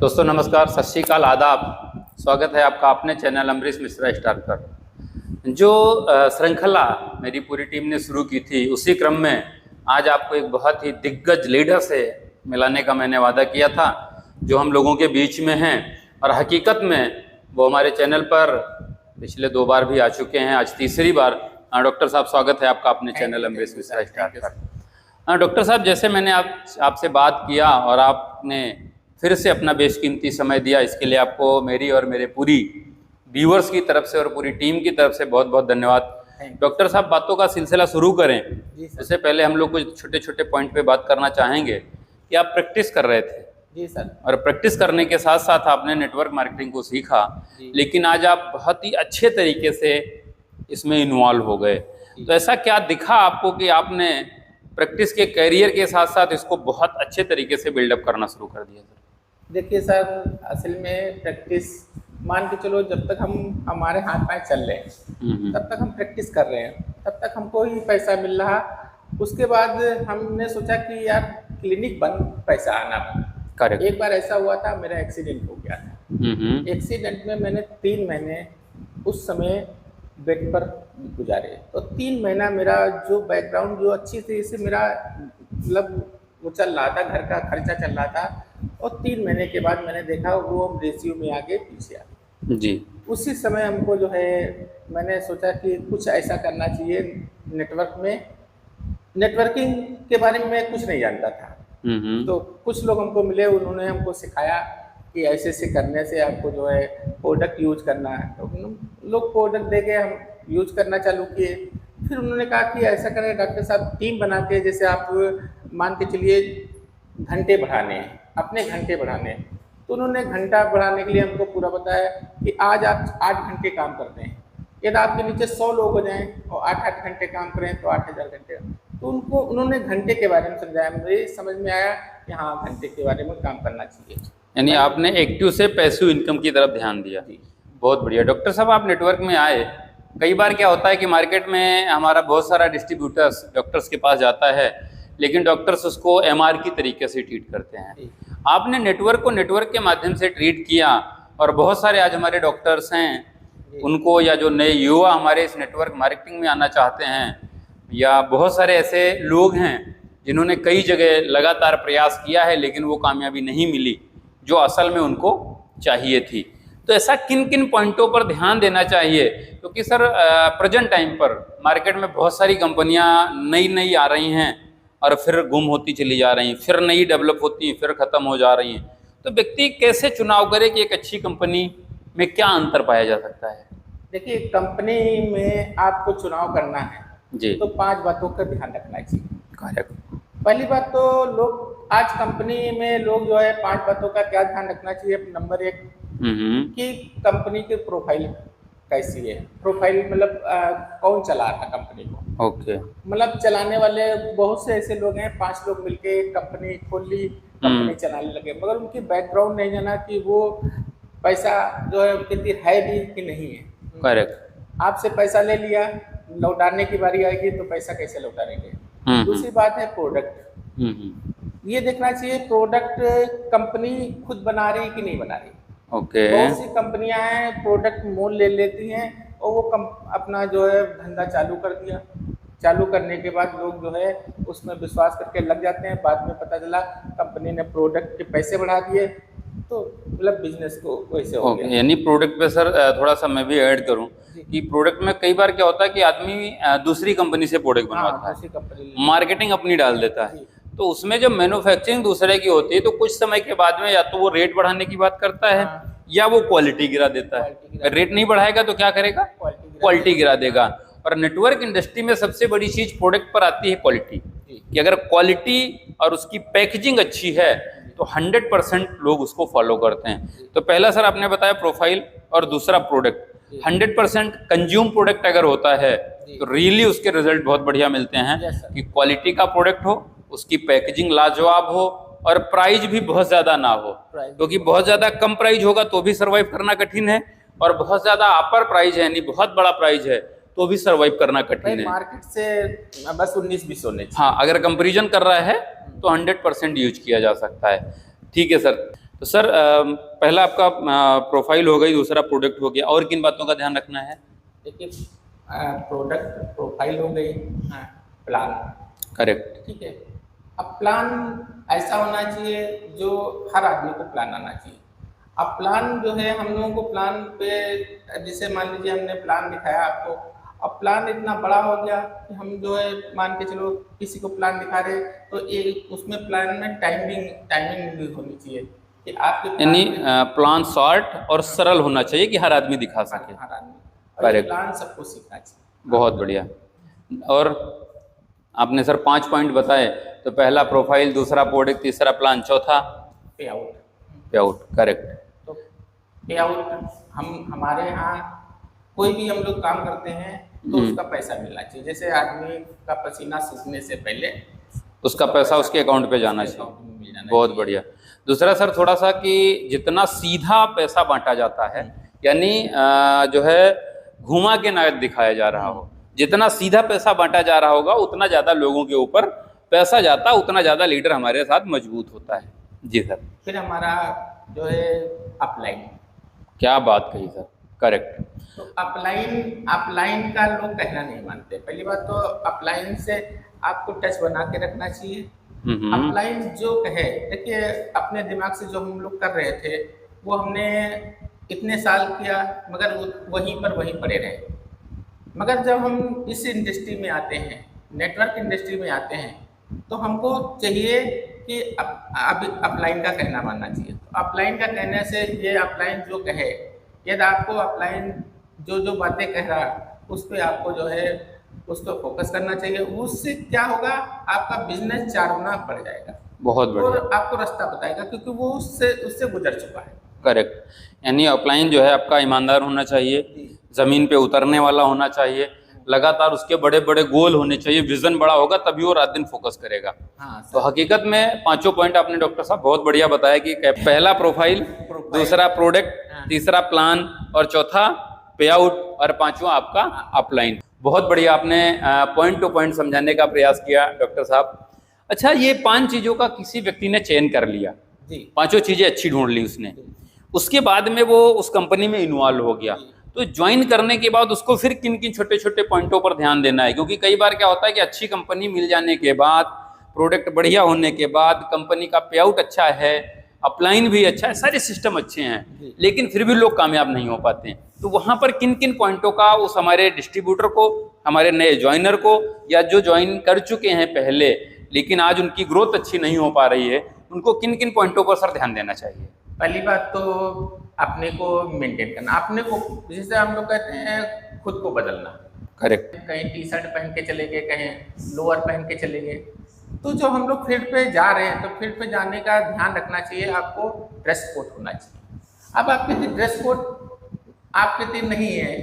दोस्तों नमस्कार, सत श्री अकाल, आदाब। स्वागत है आपका अपने चैनल अमरीश मिश्रा स्टार पर। जो श्रृंखला मेरी पूरी टीम ने शुरू की थी, उसी क्रम में आज आपको एक बहुत ही दिग्गज लीडर से मिलाने का मैंने वादा किया था, जो हम लोगों के बीच में हैं और हकीकत में वो हमारे चैनल पर पिछले 2 बार भी आ चुके हैं, आज तीसरी बार। डॉक्टर साहब, स्वागत है आपका अपने चैनल अमरीश मिश्रा स्टार पर। डॉक्टर साहब, जैसे मैंने आपसे बात किया और आपने फिर से अपना बेशकीमती समय दिया, इसके लिए आपको मेरी और मेरे पूरी व्यूअर्स की तरफ से और पूरी टीम की तरफ से बहुत बहुत धन्यवाद। डॉक्टर साहब, बातों का सिलसिला शुरू करें उससे पहले हम लोग कुछ छोटे छोटे पॉइंट पे बात करना चाहेंगे कि आप प्रैक्टिस कर रहे थे। जी सर। और प्रैक्टिस करने के साथ साथ आपने नेटवर्क मार्केटिंग को सीखा, लेकिन आज आप बहुत ही अच्छे तरीके से इसमें इन्वॉल्व हो गए। तो ऐसा क्या दिखा आपको कि आपने प्रैक्टिस के करियर के साथ साथ इसको बहुत अच्छे तरीके से बिल्डअप करना शुरू कर दिया? देखिए सर, असल में प्रैक्टिस मान के चलो, जब तक हमारे हाथ पाँव चल रहे हैं तब तक हम प्रैक्टिस कर रहे हैं, तब तक हमको ही पैसा मिल रहा। उसके बाद हमने सोचा कि यार क्लिनिक बंद, पैसा आना बंद। एक बार ऐसा हुआ था, मेरा एक्सीडेंट हो गया था। एक्सीडेंट में मैंने 3 महीने उस समय बेड पर गुजारे। तो 3 महीना मेरा जो बैकग्राउंड जो अच्छी थी, इससे मेरा मतलब वो चल रहा था, घर का खर्चा चल रहा था। और 3 महीने के बाद मैंने देखा वो रेशियो में आगे पीछे आ जी। उसी समय हमको जो है मैंने सोचा कि कुछ ऐसा करना चाहिए। नेटवर्क में नेटवर्किंग के बारे में मैं कुछ नहीं जानता था। तो कुछ लोग हमको मिले, उन्होंने हमको सिखाया कि ऐसे ऐसे करने से आपको जो है प्रोडक्ट यूज करना है। तो लोग प्रोडक्ट दे के हम यूज करना चालू किए। फिर उन्होंने कहा कि ऐसा करें डॉक्टर साहब, टीम बना के, जैसे आप मान के चलिए घंटे बढ़ाने हैं, अपने घंटे बढ़ाने हैं। तो उन्होंने घंटा बढ़ाने के लिए हमको पूरा बताया कि आज आप 8 घंटे काम करते हैं। यदि आपके नीचे 100 लोग हो जाएं और 8-8 घंटे काम करें तो 8000 घंटे। तो उन्होंने घंटे के बारे में समझाया। मुझे समझ में आया कि हाँ, घंटे के बारे में काम करना चाहिए। यानी आपने एक्टिव से पैसिव इनकम की तरफ ध्यान दिया। बहुत बढ़िया। डॉक्टर साहब, आप नेटवर्क में आए, कई बार क्या होता है कि मार्केट में हमारा बहुत सारा डिस्ट्रीब्यूटर्स डॉक्टर्स के पास जाता है, लेकिन डॉक्टर्स उसको एमआर की तरीके से ट्रीट करते हैं। आपने नेटवर्क को नेटवर्क के माध्यम से ट्रीट किया और बहुत सारे आज हमारे डॉक्टर्स हैं, उनको या जो नए युवा हमारे इस नेटवर्क मार्केटिंग में आना चाहते हैं, या बहुत सारे ऐसे लोग हैं जिन्होंने कई जगह लगातार प्रयास किया है लेकिन वो कामयाबी नहीं मिली जो असल में उनको चाहिए थी। तो ऐसा किन किन पॉइंटों पर ध्यान देना चाहिए? क्योंकि सर प्रेजेंट टाइम पर मार्केट में बहुत सारी कंपनियां नई आ रही हैं और फिर गुम होती चली जा रही हैं, फिर नई डेवलप होती हैं, फिर ख़त्म हो जा रही हैं। तो व्यक्ति कैसे चुनाव करे कि एक अच्छी कंपनी में क्या अंतर पाया जा सकता है? देखिए, कंपनी में आपको चुनाव करना है जी, तो 5 बातों का ध्यान रखना चाहिए। करेक्ट। पहली बात तो लोग आज कंपनी में लोग जो है 5 बातों का क्या ध्यान रखना चाहिए। नंबर 1 कि कंपनी की प्रोफाइल कैसी है। प्रोफाइल मतलब कौन चला रहा कंपनी को। ओके। मतलब चलाने वाले बहुत से ऐसे लोग हैं, 5 लोग मिलके कंपनी खोल ली, कंपनी चलाने लगे, मगर उनकी बैकग्राउंड नहीं जाना कि वो पैसा जो है उनके है भी कि नहीं है। करेक्ट। आपसे पैसा ले लिया, लौटाने की बारी आएगी तो पैसा कैसे लौटाएंगे। दूसरी बात है प्रोडक्ट। ये देखना चाहिए प्रोडक्ट कंपनी खुद बना रही कि नहीं बना रही। ओके। बहुत सी कंपनियां हैं प्रोडक्ट मोल ले लेती हैं और वो अपना जो है धंधा चालू कर दिया। चालू करने के बाद लोग जो है उसमें विश्वास करके लग जाते हैं। बाद में पता चला कंपनी ने प्रोडक्ट के पैसे बढ़ा दिए, तो मतलब बिजनेस को वैसे हो गया। यानी प्रोडक्ट पे सर थोड़ा सा मैं भी ऐड करूं कि प्रोडक्ट में कई बार क्या होता है कि आदमी दूसरी कंपनी से प्रोडक्ट बनवाता है, मार्केटिंग अपनी डाल देता है। तो उसमें जब मैन्युफैक्चरिंग दूसरे की होती है तो कुछ समय के बाद में या तो वो रेट बढ़ाने की बात करता है या वो क्वालिटी गिरा देता है। रेट नहीं बढ़ाएगा तो क्या करेगा? क्वालिटी गिरा देगा। और नेटवर्क इंडस्ट्री में सबसे बड़ी चीज प्रोडक्ट पर आती है क्वालिटी, कि अगर क्वालिटी और उसकी पैकेजिंग अच्छी है तो 100% लोग उसको फॉलो करते हैं। तो पहला सर आपने बताया प्रोफाइल, और दूसरा प्रोडक्ट। 100% कंज्यूम प्रोडक्ट अगर होता है तो रियली उसके रिजल्ट बहुत बढ़िया मिलते हैं कि क्वालिटी का प्रोडक्ट हो, उसकी पैकेजिंग लाजवाब हो और प्राइस भी बहुत ज़्यादा ना हो। क्योंकि बहुत ज़्यादा कम प्राइस होगा तो भी सर्वाइव करना कठिन है, और बहुत ज़्यादा अपर प्राइस है यानी बहुत बड़ा प्राइस है तो भी सर्वाइव करना कठिन है। मार्केट से बस 19-20 होने चाहिए। हाँ, अगर कंपैरिजन कर रहा है तो 100% यूज किया जा सकता है। ठीक है सर। तो सर पहला आपका प्रोफाइल हो गई, दूसरा प्रोडक्ट हो गया, और किन बातों का ध्यान रखना है? देखिए, प्रोडक्ट प्रोफाइल हो गई, प्लान, करेक्ट। ठीक है। अब प्लान ऐसा होना चाहिए जो हर आदमी को प्लान आना चाहिए। अब प्लान जो है, हम लोगों को प्लान पे, जैसे मान लीजिए हमने प्लान दिखाया आपको, अब प्लान इतना बड़ा हो गया कि हम जो है मान के चलो किसी को प्लान दिखा रहे, तो एक उसमें प्लान में टाइमिंग भी होनी चाहिए कि आपके यानी प्लान शॉर्ट और सरल होना चाहिए कि हर आदमी दिखा सके। हर आदमी, और ये करेक्ट, प्लान सबको सीखना चाहिए। बहुत बढ़िया। और आपने सर 5 पॉइंट बताए, तो पहला प्रोफाइल, दूसरा प्रोडक्ट, तीसरा प्लान, चौथा पे आउट। पे आउट, करेक्ट। तो पे आउट, हमारे यहाँ कोई भी हम लोग काम करते हैं तो उसका पैसा मिलना चाहिए। जैसे आदमी का पसीना सूखने से पहले उसका पैसा उसके अकाउंट पे जाना चाहिए। बहुत बढ़िया। दूसरा सर थोड़ा सा कि जितना सीधा पैसा बांटा जाता है, यानी जो है घुमा के ना दिखाया जा रहा हो, जितना सीधा पैसा बांटा जा रहा होगा उतना ज़्यादा लोगों के ऊपर पैसा जाता, उतना ज़्यादा लीडर हमारे साथ मजबूत होता है। जी सर। फिर हमारा जो है अपलाइन। क्या बात कही सर, करेक्ट। तो अपलाइन का लोग कहना नहीं मानते। पहली बात तो अपलाइन से आपको टच बना के रखना चाहिए। अपलाइन जो कहे, देखिए अपने दिमाग से जो हम लोग कर रहे थे वो हमने इतने साल किया, मगर वहीं पड़े रहे। मगर जब हम इस इंडस्ट्री में आते हैं, नेटवर्क इंडस्ट्री में आते हैं, तो हमको चाहिए कि अब अपलाइन का कहना मानना चाहिए। तो अपलाइन का कहने से, ये अपलाइन जो कहे, यदि आपको अपलाइन जो बातें कह रहा उस पर आपको जो है उस पर फोकस करना चाहिए। उससे क्या होगा, आपका बिजनेस 4 गुना बढ़ जाएगा। बहुत बढ़िया। और आपको रास्ता बताएगा, क्योंकि वो उससे गुजर चुका है। करेक्ट। यानी अपलाइन जो है आपका ईमानदार होना चाहिए, ज़मीन पे उतरने वाला होना चाहिए, लगातार उसके बड़े बड़े गोल होने चाहिए, विजन बड़ा होगा तभी वो रात दिन फोकस करेगा। तो हकीकत में 5 पॉइंट आपने डॉक्टर साहब बहुत बढ़िया बताया कि पहला प्रोफाइल, दूसरा प्रोडक्ट, तीसरा प्लान, और चौथा पे आउट, और 5वां आपका अपलाइन। बहुत बढ़िया आपने पॉइंट टू पॉइंट समझाने का प्रयास किया डॉक्टर साहब। अच्छा, ये 5 चीज़ों का किसी व्यक्ति ने चयन कर लिया, 5 चीज़ें अच्छी ढूंढ ली उसने, उसके बाद में वो उस कंपनी में इन्वॉल्व हो गया, तो ज्वाइन करने के बाद उसको फिर किन किन छोटे छोटे पॉइंटों पर ध्यान देना है? क्योंकि कई बार क्या होता है कि अच्छी कंपनी मिल जाने के बाद, प्रोडक्ट बढ़िया होने के बाद, कंपनी का पे आउट अच्छा है, अपलाइन भी अच्छा है, सारे सिस्टम अच्छे हैं, लेकिन फिर भी लोग कामयाब नहीं हो पाते हैं। तो वहाँ पर किन किन पॉइंटों का उस हमारे डिस्ट्रीब्यूटर को, हमारे नए ज्वाइनर को, या जो ज्वाइन कर चुके हैं पहले लेकिन आज उनकी ग्रोथ अच्छी नहीं हो पा रही है, उनको किन किन पॉइंटों पर सर ध्यान देना चाहिए? पहली बात तो अपने को मेंटेन करना, अपने को, जैसे हम लोग कहते हैं, खुद को बदलना। करेक्ट। कहीं टी शर्ट पहन के चले गए, कहीं लोअर पहन के चले गए, तो जो हम लोग फील्ड पे जा रहे हैं, तो फील्ड पे जाने का ध्यान रखना चाहिए, आपको ड्रेस कोड होना चाहिए। अब आपके ड्रेस कोड आपके दिन नहीं है,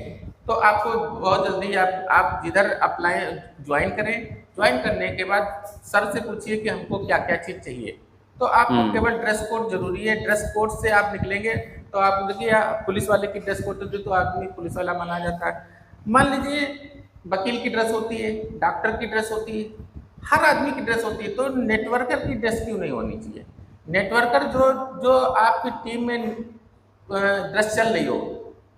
तो आपको बहुत जल्दी आप जिधर अप्लाई ज्वाइन करें, ज्वाइन करने के बाद सर से पूछिए कि हमको क्या क्या चीज़ चाहिए। तो आपको केवल ड्रेस कोड जरूरी है। ड्रेस कोड से आप निकलेंगे तो आप देखिए, पुलिस वाले की ड्रेस कोड होती है तो आदमी पुलिस वाला माना जाता है। मान लीजिए वकील की ड्रेस होती है, डॉक्टर की ड्रेस होती है, हर आदमी की ड्रेस होती है, तो नेटवर्कर की ड्रेस क्यों नहीं होनी चाहिए? नेटवर्कर जो आपकी टीम में ड्रेस चल रही हो,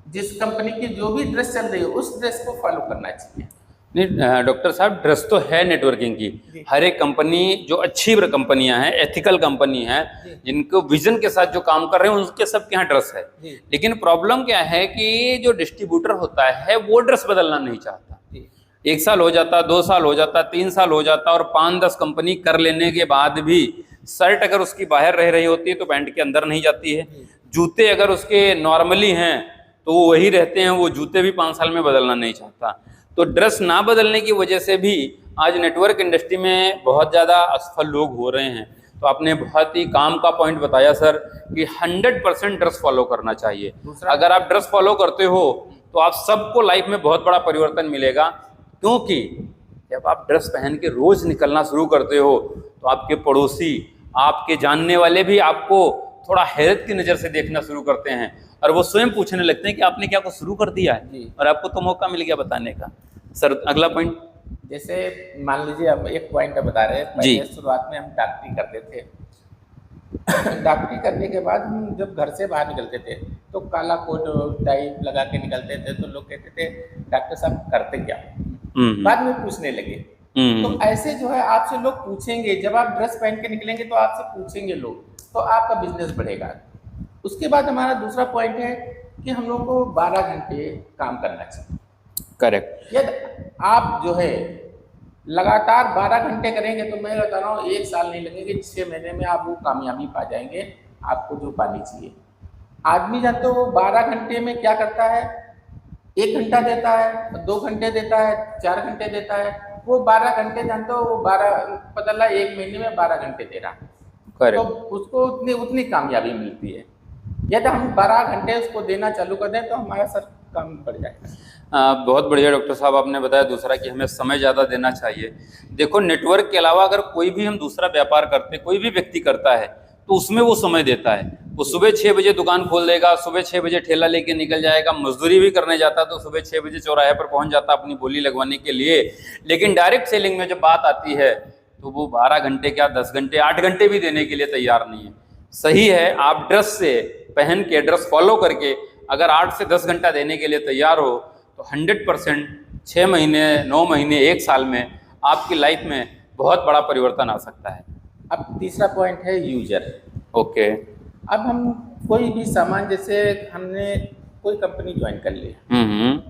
जिस कंपनी की जो भी ड्रेस चल रही हो, उस ड्रेस को फॉलो करना चाहिए। नहीं डॉक्टर साहब, ड्रेस तो है नेटवर्किंग की, हर एक कंपनी जो अच्छी कंपनियां हैं, एथिकल कंपनी हैं, जिनको विजन के साथ जो काम कर रहे हैं, उनके सबके यहाँ ड्रेस है। लेकिन प्रॉब्लम क्या है कि जो डिस्ट्रीब्यूटर होता है वो ड्रेस बदलना नहीं चाहता। 1 साल हो जाता, 2 साल हो जाता, 3 साल हो जाता, और 5-10 कंपनी कर लेने के बाद भी शर्ट अगर उसकी बाहर रह रही होती है तो पैंट के अंदर नहीं जाती है। जूते अगर उसके नॉर्मली हैं तो वो वही रहते हैं, वो जूते भी 5 साल में बदलना नहीं चाहता। तो ड्रेस ना बदलने की वजह से भी आज नेटवर्क इंडस्ट्री में बहुत ज़्यादा असफल लोग हो रहे हैं। तो आपने बहुत ही काम का पॉइंट बताया सर कि 100% ड्रेस फॉलो करना चाहिए। अगर आप ड्रेस फॉलो करते हो तो आप सबको लाइफ में बहुत बड़ा परिवर्तन मिलेगा, क्योंकि जब आप ड्रेस पहन के रोज निकलना शुरू करते हो तो आपके पड़ोसी, आपके जानने वाले भी आपको थोड़ा हैरत की नज़र से देखना शुरू करते हैं, और वो स्वयं पूछने लगते हैं कि आपने क्या कुछ शुरू कर दिया है, और आपको तो मौका मिल गया बताने का। सर अगला पॉइंट, जैसे मान लीजिए अब एक पॉइंट बता रहे हैं, पहले शुरुआत में हम डॉक्टरी करते थे, डॉक्टरी करने के बाद हम जब घर से बाहर निकलते थे तो काला कोट टाई लगा के निकलते थे, तो लोग कहते थे डॉक्टर साहब करते क्या। बाद में पूछने लगे। तो ऐसे जो है आपसे लोग पूछेंगे, जब आप ड्रेस पहन के निकलेंगे तो आपसे पूछेंगे लोग, तो आपका बिजनेस बढ़ेगा। उसके बाद हमारा दूसरा पॉइंट है कि हम लोग को 12 घंटे काम करना चाहिए। करेक्ट। यदि आप जो है लगातार 12 घंटे करेंगे तो मैं बता रहा हूँ 1 साल नहीं लगेंगे, 6 महीने में आप वो कामयाबी पा जाएंगे आपको जो पानी चाहिए। आदमी जानते हो वो 12 घंटे में क्या करता है, 1 घंटा देता है, 2 घंटे देता है, 4 घंटे देता है। वो 12 घंटे जानते हो, वो 12 पता लगा 1 महीने में 12 घंटे दे रहा, तो उसको उतनी कामयाबी मिलती है। यदि हम 12 घंटे उसको देना चालू कर दें तो हमारा सर कम पड़ जाएगा। बहुत बढ़िया डॉक्टर साहब आपने बताया। दूसरा कि हमें समय ज़्यादा देना चाहिए। देखो, नेटवर्क के अलावा अगर कोई भी हम दूसरा व्यापार करते, कोई भी व्यक्ति करता है, तो उसमें वो समय देता है। वो सुबह 6 बजे दुकान खोल देगा, सुबह 6 बजे ठेला लेके निकल जाएगा, मजदूरी भी करने जाता तो सुबह 6 बजे चौराहे पर पहुंच जाता अपनी बोली लगवाने के लिए। लेकिन डायरेक्ट सेलिंग में जब बात आती है तो वो 12 घंटे क्या 10 घंटे 8 घंटे भी देने के लिए तैयार नहीं है। सही है, आप ड्रेस से पहन के, ड्रेस फॉलो करके अगर 8 से 10 घंटा देने के लिए तैयार हो तो 100% 6 महीने, 9 महीने, 1 साल में आपकी लाइफ में बहुत बड़ा परिवर्तन आ सकता है। अब तीसरा पॉइंट है यूजर। ओके। अब हम कोई भी सामान, जैसे हमने कोई कंपनी ज्वाइन कर ली,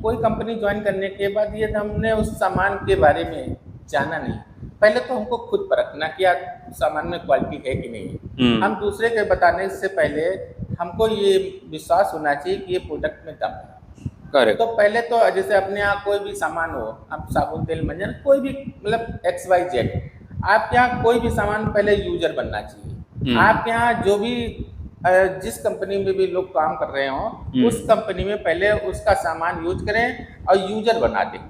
कोई कंपनी ज्वाइन करने के बाद ये हमने उस सामान के बारे में जाना नहीं, पहले तो हमको खुद परखना कि यार सामान में क्वालिटी है कि नहीं। हम दूसरे के बताने से पहले हमको ये विश्वास होना चाहिए कि ये प्रोडक्ट में दम है। करेक्ट। तो पहले तो जैसे अपने यहाँ कोई भी सामान हो, आप साबुन तेल मंजन कोई भी मतलब XYZ, आपके यहाँ कोई भी सामान पहले यूजर बनना चाहिए। आपके यहाँ जो भी जिस कंपनी में भी लोग काम कर रहे हो उस कंपनी में पहले उसका सामान यूज करें और यूजर बना दें।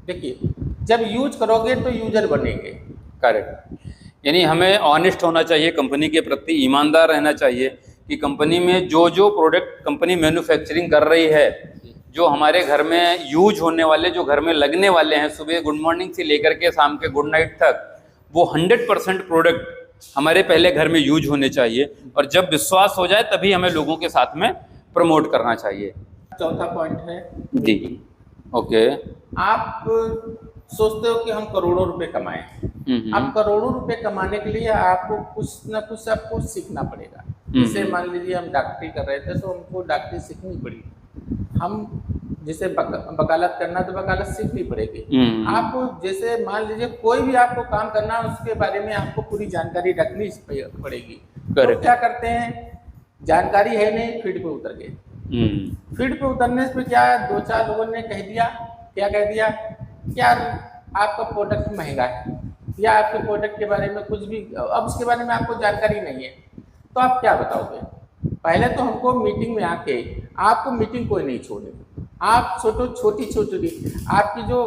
देखिए, जब यूज करोगे तो यूजर बनेंगे। करेक्ट। यानी हमें ऑनेस्ट होना चाहिए, कंपनी के प्रति ईमानदार रहना चाहिए कि कंपनी में जो जो प्रोडक्ट कंपनी मैन्युफैक्चरिंग कर रही है, जो हमारे घर में यूज होने वाले, जो घर में लगने वाले हैं, सुबह गुड मॉर्निंग से लेकर के शाम के गुड नाइट तक, वो 100% प्रोडक्ट हमारे पहले घर में यूज होने चाहिए। और जब विश्वास हो जाए तभी हमें लोगों के साथ में प्रमोट करना चाहिए। चौथा पॉइंट है जी। ओके। आप सोचते हो कि हम करोड़ों रुपए कमाएं, अब करोड़ों रुपए कमाने के लिए आपको कुछ ना कुछ आपको सीखना पड़ेगा। जैसे मान लीजिए हम डॉक्टरी कर रहे थे तो हमको डॉक्टरी सीखनी पड़ी। हम जैसे वकालत करना तो वकालत सीखनी पड़ेगी। आपको जैसे मान लीजिए कोई भी आपको काम करना है उसके बारे में आपको पूरी जानकारी रखनी पड़ेगी। तो क्या करते हैं, जानकारी है नहीं, फील्ड पे उतर गए। फील्ड पे उतरने से क्या 2-4 लोगों ने कह दिया, क्या कह दिया, यार आपका प्रोडक्ट महंगा है या आपके प्रोडक्ट के बारे में कुछ भी, अब उसके बारे में आपको जानकारी नहीं है तो आप क्या बताओगे। पहले तो हमको मीटिंग में आके, आपको मीटिंग कोई नहीं छोड़ेगी। आप छोटी छोटी आपकी जो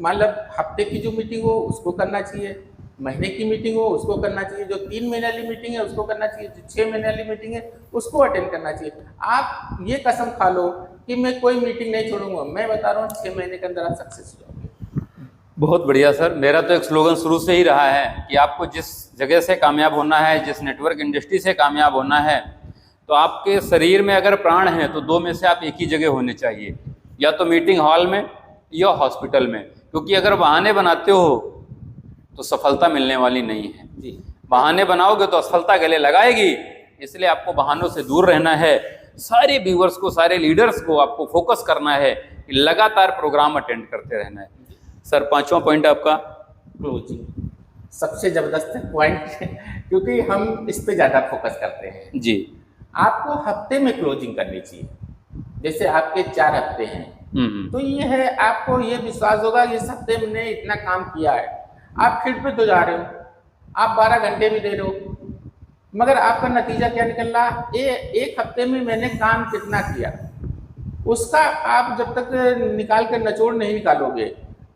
मतलब हफ्ते की जो मीटिंग हो उसको करना चाहिए, महीने की मीटिंग हो उसको करना चाहिए, जो 3 महीने वाली मीटिंग है उसको करना चाहिए, जो 6 महीने वाली मीटिंग है उसको अटेंड करना चाहिए। आप ये कसम खा लो कि मैं कोई मीटिंग नहीं छोड़ूंगा, मैं बता रहा हूँ 6 महीने के अंदर आप सक्सेस हो जाओगे। बहुत बढ़िया सर। मेरा तो एक स्लोगन शुरू से ही रहा है कि आपको जिस जगह से कामयाब होना है, जिस नेटवर्क इंडस्ट्री से कामयाब होना है, तो आपके शरीर में अगर प्राण है तो 2 में से आप एक ही जगह होने चाहिए, या तो मीटिंग हॉल में या हॉस्पिटल में। क्योंकि अगर बहाने बनाते हो तो सफलता मिलने वाली नहीं है जी। बहाने बनाओगे तो असफलता गले लगाएगी। इसलिए आपको बहानों से दूर रहना है। सारे व्यूअर्स को, सारे लीडर्स को आपको फोकस करना है कि लगातार प्रोग्राम अटेंड करते रहना है। सर 5वां पॉइंट आपका क्लोजिंग सबसे जबरदस्त पॉइंट क्योंकि हम इस पे ज़्यादा फोकस करते हैं जी। आपको हफ्ते में क्लोजिंग करनी चाहिए। जैसे आपके 4 हफ्ते हैं तो ये है, आपको ये विश्वास होगा इस हफ्ते मैंने इतना काम किया है। आप फील्ड पे तो जा रहे हो, आप 12 घंटे भी दे रहे हो, मगर आपका नतीजा क्या निकल रहा, एक हफ्ते में मैंने काम कितना किया उसका आप जब तक निकाल कर निचोड़ नहीं निकालोगे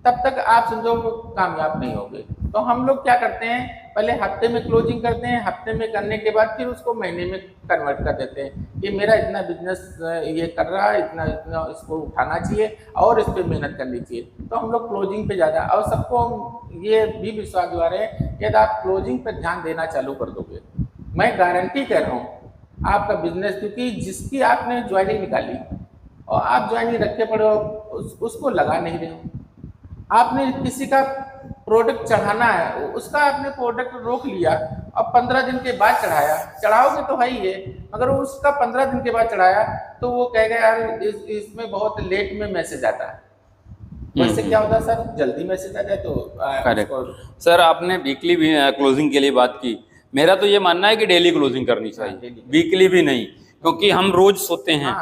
तब तक आप समझो कामयाब नहीं होगे। तो हम लोग क्या करते हैं, पहले हफ्ते में क्लोजिंग करते हैं, हफ्ते में करने के बाद फिर उसको महीने में कन्वर्ट कर देते हैं कि मेरा इतना बिजनेस ये कर रहा है, इतना इसको उठाना चाहिए और इस पर मेहनत करनी चाहिए। तो हम लोग क्लोजिंग पे ज़्यादा, और सबको ये भी विश्वास दिला रहे हैं यदि आप क्लोजिंग पर ध्यान देना चालू कर दोगे, मैं गारंटी कर रहा हूँ आपका बिजनेस, क्योंकि जिसकी आपने ज्वाइनिंग निकाली और आप ज्वाइनिंग रख के पड़े हो, उसको लगा नहीं रहे हो। आपने किसी का प्रोडक्ट चढ़ाना है, उसका आपने प्रोडक्ट रोक लिया और 15 दिन के बाद चढ़ाया, चढ़ाओगे तो है ही है, मगर उसका 15 दिन के बाद चढ़ाया तो वो कहेगा यार इसमें बहुत लेट में मैसेज आता है। वैसे क्या होता है सर, जल्दी मैसेज आ जाए तो करेक्ट। सर आपने वीकली भी क्लोजिंग के लिए बात की, मेरा तो ये मानना है कि डेली क्लोजिंग करनी चाहिए, वीकली भी नहीं, क्योंकि हम रोज सोते हैं,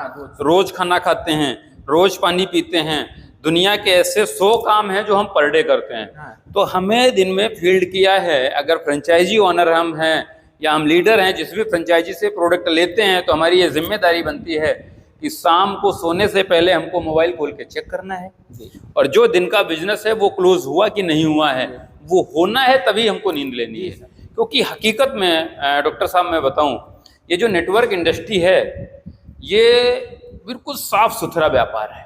रोज खाना खाते हैं, रोज पानी पीते हैं, दुनिया के ऐसे 100 काम हैं जो हम पर डे करते हैं। तो हमें दिन में फील्ड किया है, अगर फ्रेंचाइजी ओनर हम हैं या हम लीडर हैं, जिस भी फ्रेंचाइजी से प्रोडक्ट लेते हैं, तो हमारी ये जिम्मेदारी बनती है कि शाम को सोने से पहले हमको मोबाइल खोल के चेक करना है, और जो दिन का बिजनेस है वो क्लोज हुआ कि नहीं हुआ है, वो होना है तभी हमको नींद लेनी है। क्योंकि हकीकत में डॉक्टर साहब मैं बताऊं, ये जो नेटवर्क इंडस्ट्री है ये बिल्कुल साफ सुथरा व्यापार है।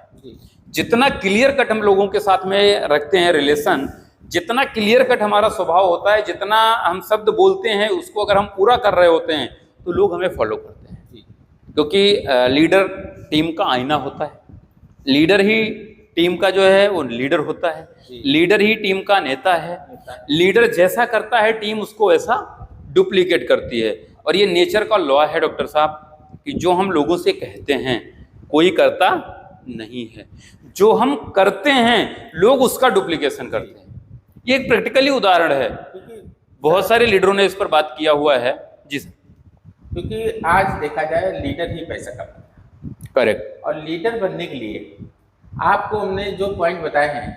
जितना क्लियर कट हम लोगों के साथ में रखते हैं रिलेशन, जितना क्लियर कट हमारा स्वभाव होता है, जितना हम शब्द बोलते हैं उसको अगर हम पूरा कर रहे होते हैं तो लोग हमें फॉलो करते हैं। क्योंकि लीडर टीम का आईना होता है, लीडर ही टीम का जो है वो लीडर होता है, लीडर ही टीम का नेता है। लीडर जैसा करता है टीम उसको वैसा डुप्लीकेट करती है, और ये नेचर का लॉ है डॉक्टर साहब कि जो हम लोगों से कहते हैं कोई करता नहीं है, जो हम करते हैं लोग उसका डुप्लीकेशन करते हैं। ये एक प्रैक्टिकली उदाहरण है, बहुत सारे लीडरों ने इस पर बात किया हुआ है। जी सर। क्योंकि आज देखा जाए लीडर ही पैसा कमाता है। करेक्ट। और लीडर बनने के लिए आपको हमने जो पॉइंट बताए हैं,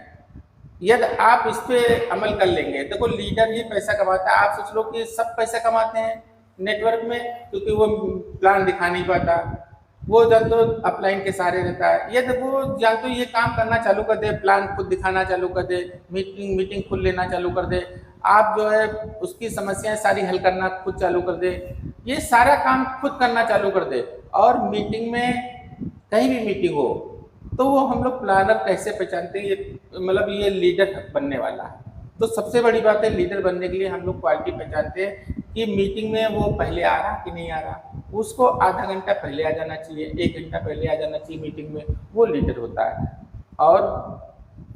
यदि आप इस पे अमल कर लेंगे, देखो लीडर ही पैसा कमाता है। आप सोच लो कि सब पैसा कमाते हैं नेटवर्क में, क्योंकि वो प्लान दिखा नहीं पाता, वो जब तो अपलाइन के सहारे रहता है। यदि वो या तो ये काम करना चालू कर दे, प्लान खुद दिखाना चालू कर दे, मीटिंग खुद लेना चालू कर दे, आप जो है उसकी समस्याएं सारी हल करना खुद चालू कर दे, ये सारा काम खुद करना चालू कर दे, और मीटिंग में कहीं भी मीटिंग हो तो वो हम लोग प्लानर कैसे पहचानते हैं, ये मतलब ये लीडर बनने वाला है। तो सबसे बड़ी बात है, लीडर बनने के लिए हम लोग क्वालिटी पहचानते हैं कि मीटिंग में वो पहले आ रहा कि नहीं आ रहा, उसको आधा घंटा पहले आ जाना चाहिए, 1 घंटा पहले आ जाना चाहिए मीटिंग में, वो लीडर होता है। और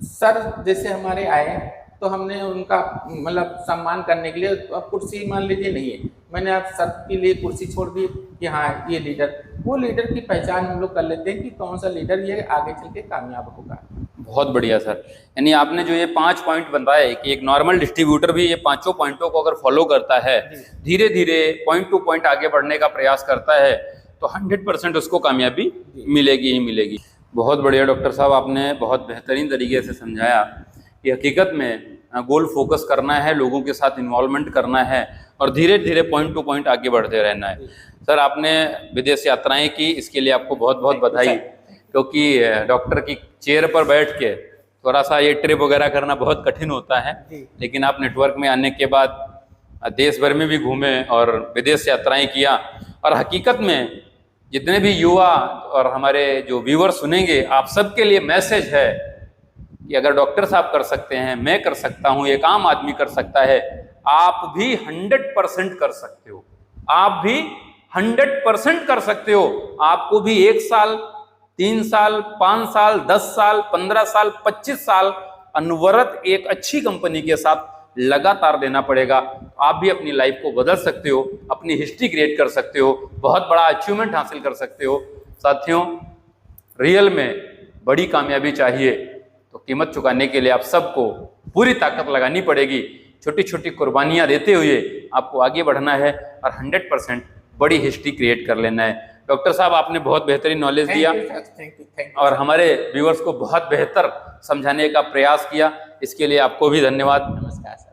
सर जैसे हमारे आए तो हमने उनका मतलब सम्मान करने के लिए, अब कुर्सी मान लीजिए नहीं है, मैंने आप सर के लिए कुर्सी छोड़ दी कि हाँ ये लीडर, वो लीडर की पहचान हम लोग कर लेते हैं कि कौन सा लीडर ये आगे चल के कामयाब होगा। बहुत बढ़िया सर। यानी आपने जो ये 5 पॉइंट बताए कि एक नॉर्मल डिस्ट्रीब्यूटर भी ये 5 पॉइंटों को अगर फॉलो करता है, धीरे धीरे पॉइंट टू पॉइंट आगे बढ़ने का प्रयास करता है, तो 100% उसको कामयाबी मिलेगी ही मिलेगी। बहुत बढ़िया डॉक्टर साहब, आपने बहुत बेहतरीन तरीके से समझाया कि हकीकत में गोल फोकस करना है, लोगों के साथ इन्वॉल्वमेंट करना है, और धीरे धीरे पॉइंट टू पॉइंट आगे बढ़ते रहना है। सर आपने विदेश यात्राएं की, इसके लिए आपको बहुत बहुत बधाई, क्योंकि डॉक्टर की चेयर पर बैठ के थोड़ा सा ये ट्रिप वगैरह करना बहुत कठिन होता है, लेकिन आप नेटवर्क में आने के बाद देश भर में भी घूमे और विदेश यात्राएं किया। और हकीकत में जितने भी युवा और हमारे जो व्यूअर सुनेंगे, आप सबके लिए मैसेज है कि अगर डॉक्टर साहब कर सकते हैं, मैं कर सकता हूँ, एक आम आदमी कर सकता है, आप भी 100% कर सकते हो, आप भी 100% कर सकते हो। आपको भी 1 साल, 3 साल, 5 साल, 10 साल, 15 साल, 25 साल अनवरत एक अच्छी कंपनी के साथ लगातार देना पड़ेगा। आप भी अपनी लाइफ को बदल सकते हो, अपनी हिस्ट्री क्रिएट कर सकते हो, बहुत बड़ा अचीवमेंट हासिल कर सकते हो। साथियों, रियल में बड़ी कामयाबी चाहिए तो कीमत चुकाने के लिए आप सबको पूरी ताकत लगानी पड़ेगी। छोटी छोटी कुर्बानियां देते हुए आपको आगे बढ़ना है और 100% बड़ी हिस्ट्री क्रिएट कर लेना है। डॉक्टर साहब आपने बहुत बेहतरीन नॉलेज दिया और हमारे व्यूअर्स को बहुत बेहतर समझाने का प्रयास किया, इसके लिए आपको भी धन्यवाद। नमस्कार।